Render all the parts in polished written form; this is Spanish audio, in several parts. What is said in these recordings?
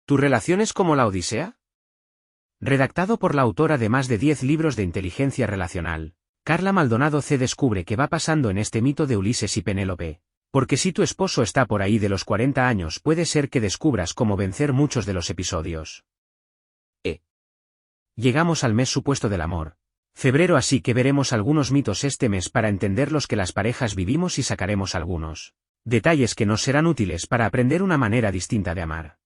¿Tu relación es como la Odisea? Redactado por la autora de más de 10 libros de inteligencia relacional, Carla Maldonado C. descubre qué va pasando en este mito de Ulises y Penélope. Porque si tu esposo está por ahí de los 40 años, puede ser que descubras cómo vencer muchos de los episodios. Llegamos al mes supuesto del amor. Febrero, así que veremos algunos mitos este mes para entender los que las parejas vivimos y sacaremos algunos detalles que nos serán útiles para aprender una manera distinta de amar.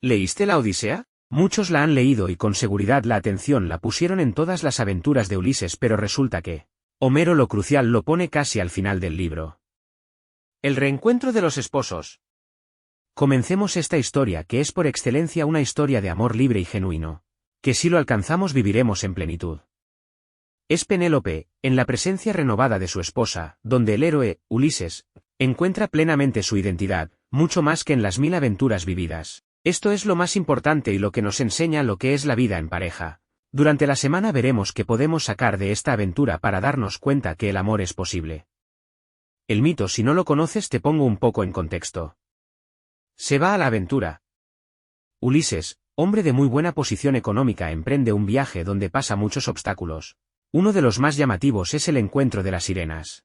¿Leíste la Odisea? Muchos la han leído y con seguridad la atención la pusieron en todas las aventuras de Ulises, pero resulta que Homero lo crucial lo pone casi al final del libro. El reencuentro de los esposos. Comencemos esta historia, que es por excelencia una historia de amor libre y genuino, que si lo alcanzamos viviremos en plenitud. Es Penélope, en la presencia renovada de su esposa, donde el héroe, Ulises, encuentra plenamente su identidad, mucho más que en las 1000 aventuras vividas. Esto es lo más importante y lo que nos enseña lo que es la vida en pareja. Durante la semana veremos qué podemos sacar de esta aventura para darnos cuenta que el amor es posible. El mito, si no lo conoces, te pongo un poco en contexto. Se va a la aventura. Ulises, hombre de muy buena posición económica, emprende un viaje donde pasa muchos obstáculos. Uno de los más llamativos es el encuentro de las sirenas.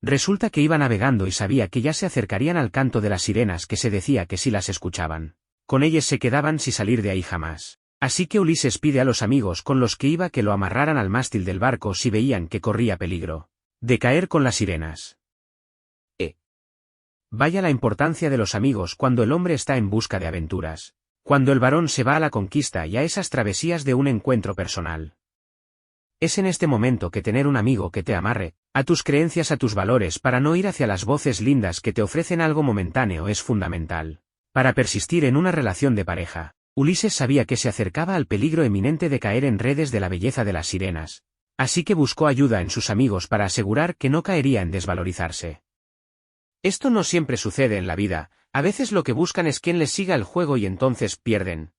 Resulta que iba navegando y sabía que ya se acercarían al canto de las sirenas, que se decía que si las escuchaban, con ellas se quedaban sin salir de ahí jamás. Así que Ulises pide a los amigos con los que iba que lo amarraran al mástil del barco si veían que corría peligro de caer con las sirenas. Vaya la importancia de los amigos cuando el hombre está en busca de aventuras, cuando el varón se va a la conquista y a esas travesías de un encuentro personal. Es en este momento que tener un amigo que te amarre a tus creencias, a tus valores, para no ir hacia las voces lindas que te ofrecen algo momentáneo, es fundamental para persistir en una relación de pareja. Ulises sabía que se acercaba al peligro eminente de caer en redes de la belleza de las sirenas, así que buscó ayuda en sus amigos para asegurar que no caería en desvalorizarse. Esto no siempre sucede en la vida, a veces lo que buscan es quien les siga el juego y entonces pierden.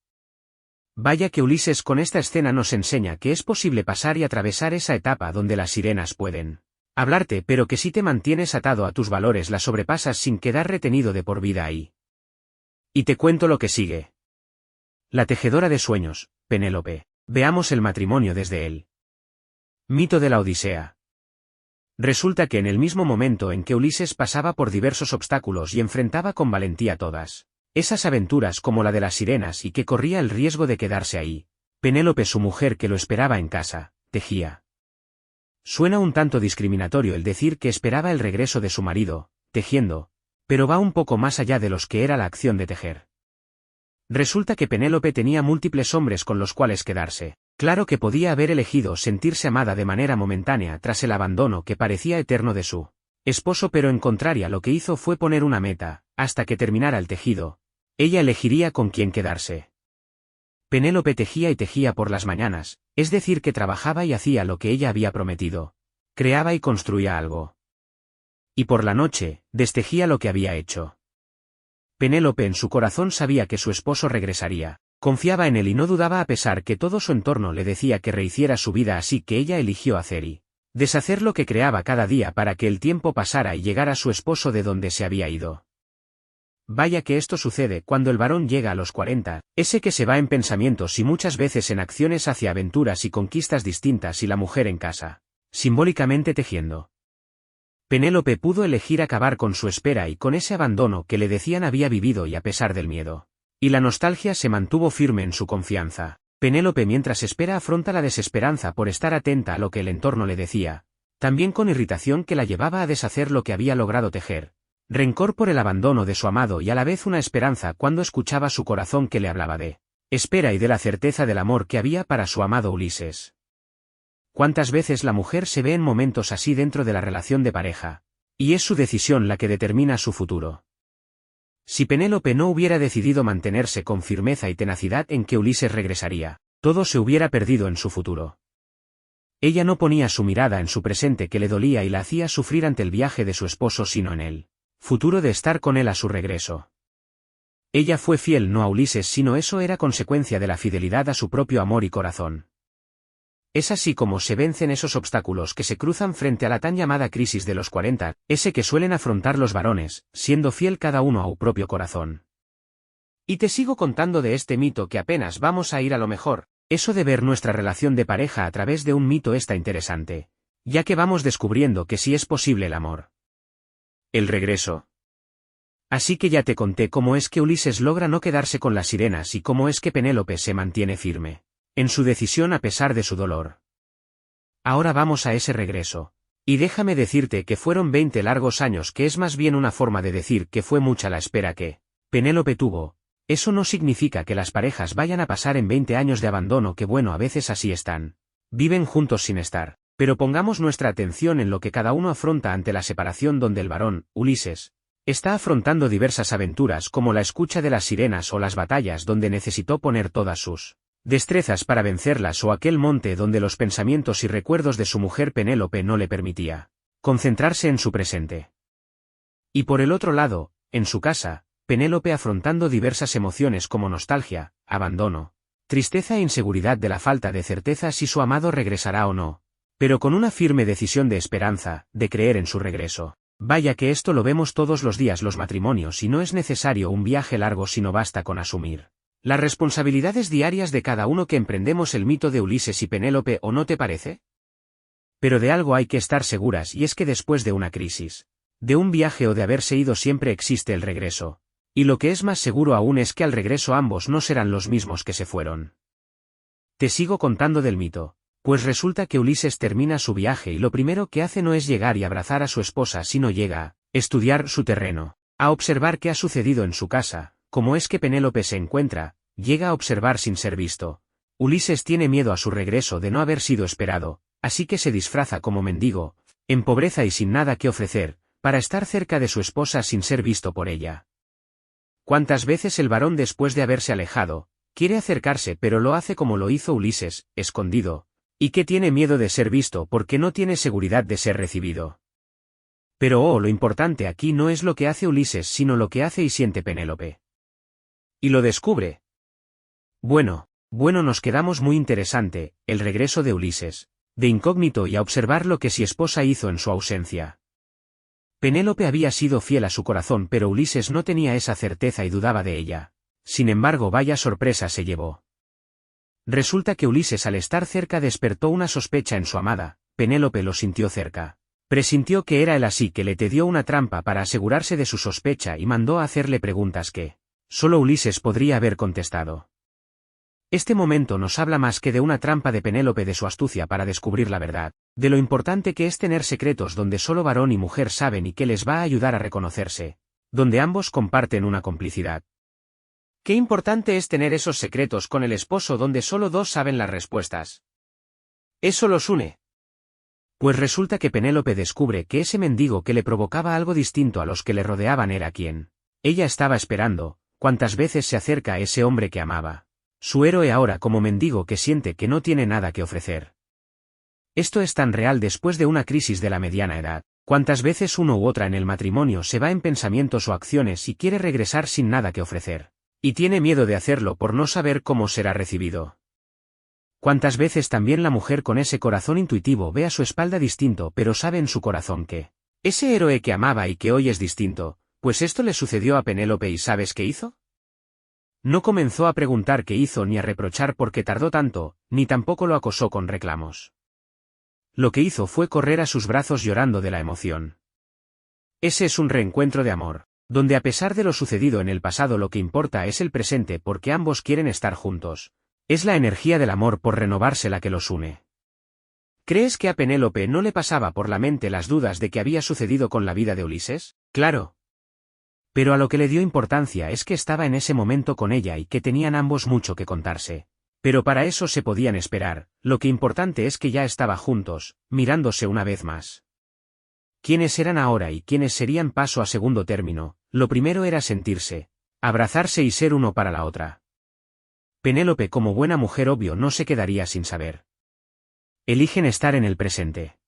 Vaya que Ulises con esta escena nos enseña que es posible pasar y atravesar esa etapa donde las sirenas pueden hablarte, pero que si te mantienes atado a tus valores la sobrepasas sin quedar retenido de por vida ahí. Y te cuento lo que sigue. La tejedora de sueños, Penélope. Veamos el matrimonio desde el mito de la Odisea. Resulta que en el mismo momento en que Ulises pasaba por diversos obstáculos y enfrentaba con valentía todas esas aventuras como la de las sirenas y que corría el riesgo de quedarse ahí, Penélope, su mujer que lo esperaba en casa, tejía. Suena un tanto discriminatorio el decir que esperaba el regreso de su marido, tejiendo, pero va un poco más allá de los que era la acción de tejer. Resulta que Penélope tenía múltiples hombres con los cuales quedarse. Claro que podía haber elegido sentirse amada de manera momentánea tras el abandono que parecía eterno de su esposo, pero en contraria lo que hizo fue poner una meta, hasta que terminara el tejido. Ella elegiría con quién quedarse. Penélope tejía y tejía por las mañanas, es decir que trabajaba y hacía lo que ella había prometido. Creaba y construía algo. Y por la noche, destejía lo que había hecho. Penélope en su corazón sabía que su esposo regresaría. Confiaba en él y no dudaba a pesar que todo su entorno le decía que rehiciera su vida, así que ella eligió hacer y deshacer lo que creaba cada día para que el tiempo pasara y llegara su esposo de donde se había ido. Vaya que esto sucede cuando el varón llega a los 40, ese que se va en pensamientos y muchas veces en acciones hacia aventuras y conquistas distintas, y la mujer en casa, simbólicamente tejiendo. Penélope pudo elegir acabar con su espera y con ese abandono que le decían había vivido, y a pesar del miedo y la nostalgia se mantuvo firme en su confianza. Penélope mientras espera afronta la desesperanza por estar atenta a lo que el entorno le decía, también con irritación que la llevaba a deshacer lo que había logrado tejer, rencor por el abandono de su amado y a la vez una esperanza cuando escuchaba su corazón que le hablaba de espera y de la certeza del amor que había para su amado Ulises. ¿Cuántas veces la mujer se ve en momentos así dentro de la relación de pareja? Y es su decisión la que determina su futuro. Si Penélope no hubiera decidido mantenerse con firmeza y tenacidad en que Ulises regresaría, todo se hubiera perdido en su futuro. Ella no ponía su mirada en su presente que le dolía y la hacía sufrir ante el viaje de su esposo, sino en el futuro de estar con él a su regreso. Ella fue fiel no a Ulises, sino eso era consecuencia de la fidelidad a su propio amor y corazón. Es así como se vencen esos obstáculos que se cruzan frente a la tan llamada crisis de los 40, ese que suelen afrontar los varones, siendo fiel cada uno a su propio corazón. Y te sigo contando de este mito que apenas vamos a ir a lo mejor. Eso de ver nuestra relación de pareja a través de un mito está interesante, ya que vamos descubriendo que sí es posible el amor. El regreso. Así que ya te conté cómo es que Ulises logra no quedarse con las sirenas y cómo es que Penélope se mantiene firme en su decisión a pesar de su dolor. Ahora vamos a ese regreso. Y déjame decirte que fueron 20 largos años, que es más bien una forma de decir que fue mucha la espera que Penélope tuvo. Eso no significa que las parejas vayan a pasar en 20 años de abandono, que bueno, a veces así están. Viven juntos sin estar. Pero pongamos nuestra atención en lo que cada uno afronta ante la separación, donde el varón, Ulises, está afrontando diversas aventuras como la escucha de las sirenas o las batallas donde necesitó poner todas sus destrezas para vencerlas, o aquel monte donde los pensamientos y recuerdos de su mujer Penélope no le permitía concentrarse en su presente. Y por el otro lado, en su casa, Penélope afrontando diversas emociones como nostalgia, abandono, tristeza e inseguridad de la falta de certeza si su amado regresará o no, pero con una firme decisión de esperanza, de creer en su regreso. Vaya que esto lo vemos todos los días los matrimonios, y no es necesario un viaje largo sino basta con asumir las responsabilidades diarias de cada uno que emprendemos. El mito de Ulises y Penélope, ¿o no te parece? Pero de algo hay que estar seguras, y es que después de una crisis, de un viaje o de haberse ido, siempre existe el regreso. Y lo que es más seguro aún es que al regreso ambos no serán los mismos que se fueron. Te sigo contando del mito. Pues resulta que Ulises termina su viaje y lo primero que hace no es llegar y abrazar a su esposa, sino llega a estudiar su terreno, a observar qué ha sucedido en su casa, cómo es que Penélope se encuentra, llega a observar sin ser visto. Ulises tiene miedo a su regreso de no haber sido esperado, así que se disfraza como mendigo, en pobreza y sin nada que ofrecer, para estar cerca de su esposa sin ser visto por ella. ¿Cuántas veces el varón, después de haberse alejado, quiere acercarse, pero lo hace como lo hizo Ulises, escondido? Y que tiene miedo de ser visto porque no tiene seguridad de ser recibido. Pero lo importante aquí no es lo que hace Ulises, sino lo que hace y siente Penélope. Y lo descubre. Bueno, nos quedamos muy interesante, el regreso de Ulises, de incógnito, y a observar lo que su esposa hizo en su ausencia. Penélope había sido fiel a su corazón, pero Ulises no tenía esa certeza y dudaba de ella. Sin embargo, vaya sorpresa se llevó. Resulta que Ulises, al estar cerca, despertó una sospecha en su amada. Penélope lo sintió cerca. Presintió que era él, así que le tendió una trampa para asegurarse de su sospecha y mandó a hacerle preguntas que solo Ulises podría haber contestado. Este momento nos habla más que de una trampa de Penélope, de su astucia para descubrir la verdad, de lo importante que es tener secretos donde solo varón y mujer saben y que les va a ayudar a reconocerse, donde ambos comparten una complicidad. Qué importante es tener esos secretos con el esposo donde solo dos saben las respuestas. Eso los une. Pues resulta que Penélope descubre que ese mendigo que le provocaba algo distinto a los que le rodeaban era quien ella estaba esperando. Cuántas veces se acerca a ese hombre que amaba, su héroe, ahora como mendigo que siente que no tiene nada que ofrecer. Esto es tan real después de una crisis de la mediana edad. Cuántas veces uno u otra en el matrimonio se va en pensamientos o acciones y quiere regresar sin nada que ofrecer. Y tiene miedo de hacerlo por no saber cómo será recibido. Cuántas veces también la mujer con ese corazón intuitivo ve a su espalda distinto, pero sabe en su corazón que ese héroe que amaba y que hoy es distinto. Pues esto le sucedió a Penélope, y ¿sabes qué hizo? No comenzó a preguntar qué hizo ni a reprochar por qué tardó tanto, ni tampoco lo acosó con reclamos. Lo que hizo fue correr a sus brazos llorando de la emoción. Ese es un reencuentro de amor, donde a pesar de lo sucedido en el pasado lo que importa es el presente, porque ambos quieren estar juntos. Es la energía del amor por renovarse la que los une. ¿Crees que a Penélope no le pasaba por la mente las dudas de qué había sucedido con la vida de Ulises? Claro. Pero a lo que le dio importancia es que estaba en ese momento con ella y que tenían ambos mucho que contarse. Pero para eso se podían esperar, lo que importante es que ya estaba juntos, mirándose una vez más. ¿Quiénes eran ahora y quiénes serían paso a segundo término? Lo primero era sentirse, abrazarse y ser uno para la otra. Penélope, como buena mujer, obvio no se quedaría sin saber. Eligen estar en el presente.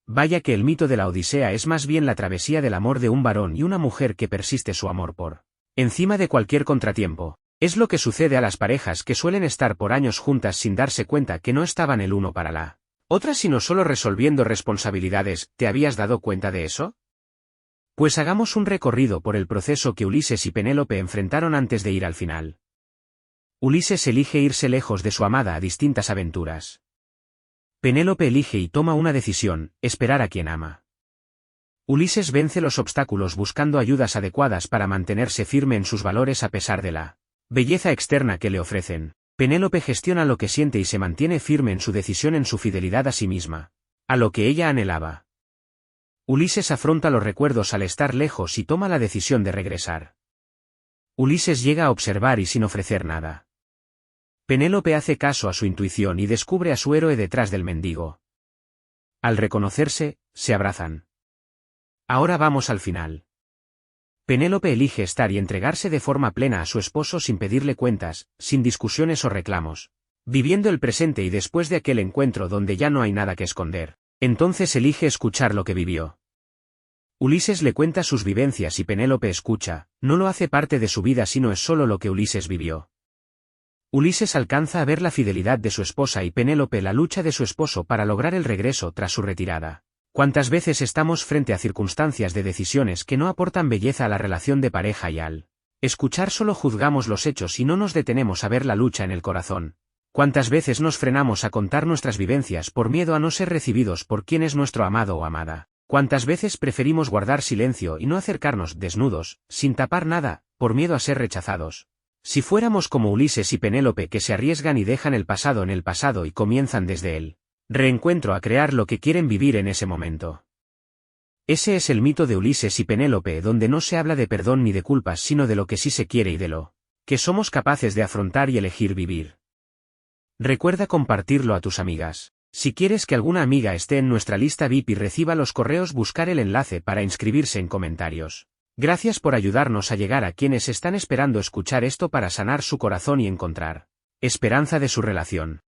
Vaya que el mito de la Odisea es más bien la travesía del amor de un varón y una mujer que persiste su amor por encima de cualquier contratiempo. Es lo que sucede a las parejas que suelen estar por años juntas sin darse cuenta que no estaban el uno para la otra, sino solo resolviendo responsabilidades. ¿Te habías dado cuenta de eso? Pues hagamos un recorrido por el proceso que Ulises y Penélope enfrentaron antes de ir al final. Ulises elige irse lejos de su amada a distintas aventuras. Penélope elige y toma una decisión, esperar a quien ama. Ulises vence los obstáculos buscando ayudas adecuadas para mantenerse firme en sus valores a pesar de la belleza externa que le ofrecen. Penélope gestiona lo que siente y se mantiene firme en su decisión, en su fidelidad a sí misma, a lo que ella anhelaba. Ulises afronta los recuerdos al estar lejos y toma la decisión de regresar. Ulises llega a observar y sin ofrecer nada. Penélope hace caso a su intuición y descubre a su héroe detrás del mendigo. Al reconocerse, se abrazan. Ahora vamos al final. Penélope elige estar y entregarse de forma plena a su esposo sin pedirle cuentas, sin discusiones o reclamos, viviendo el presente y después de aquel encuentro donde ya no hay nada que esconder, entonces elige escuchar lo que vivió. Ulises le cuenta sus vivencias y Penélope escucha, no lo hace parte de su vida sino es solo lo que Ulises vivió. Ulises alcanza a ver la fidelidad de su esposa y Penélope la lucha de su esposo para lograr el regreso tras su retirada. ¿Cuántas veces estamos frente a circunstancias de decisiones que no aportan belleza a la relación de pareja y al escuchar solo juzgamos los hechos y no nos detenemos a ver la lucha en el corazón? ¿Cuántas veces nos frenamos a contar nuestras vivencias por miedo a no ser recibidos por quien es nuestro amado o amada? ¿Cuántas veces preferimos guardar silencio y no acercarnos desnudos, sin tapar nada, por miedo a ser rechazados? Si fuéramos como Ulises y Penélope que se arriesgan y dejan el pasado en el pasado y comienzan desde él reencuentro a crear lo que quieren vivir en ese momento. Ese es el mito de Ulises y Penélope, donde no se habla de perdón ni de culpas sino de lo que sí se quiere y de lo que somos capaces de afrontar y elegir vivir. Recuerda compartirlo a tus amigas. Si quieres que alguna amiga esté en nuestra lista VIP y reciba los correos, buscar el enlace para inscribirse en comentarios. Gracias por ayudarnos a llegar a quienes están esperando escuchar esto para sanar su corazón y encontrar esperanza de su relación.